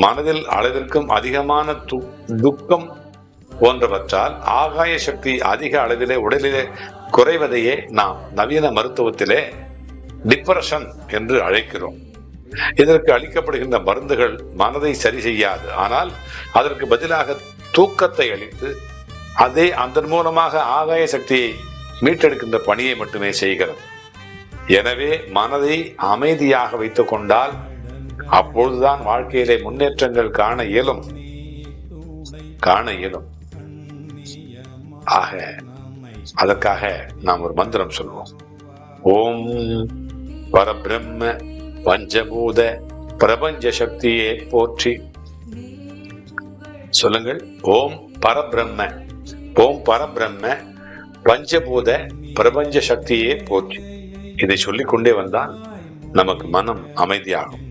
மனதில் அளவிற்கும் அதிகமான துக்கம் போன்றவற்றால் ஆகாய சக்தி அதிக அளவிலே உடலிலே குறைவதையே நாம் நவீன மருத்துவத்திலே டிப்ரெஷன் என்று அழைக்கிறோம். இதற்கு அளிக்கப்படுகின்ற மருந்துகள் மனதை சரி செய்யாது, ஆனால் அதற்கு பதிலாக தூக்கத்தை அளித்து அதன் மூலமாக ஆகாய சக்தியை மீட்டெடுக்கின்ற பணியை மட்டுமே செய்கிறது. எனவே மனதை அமைதியாக வைத்துக் கொண்டால் அப்பொழுதுதான் வாழ்க்கையிலே முன்னேற்றங்கள் காண இயலும். ஆக அதற்காக நாம் ஒரு மந்திரம் சொல்வோம். ஓம் பரபிரம்ம பஞ்சபூத பிரபஞ்ச சக்தியே போற்றி. சொல்லுங்கள். ஓம் பரபிரம்ம பஞ்சபூத பிரபஞ்ச சக்தியே போற்றி. இதை சொல்லிக்கொண்டே வந்தால் நமக்கு மனம் அமைதியாகும்.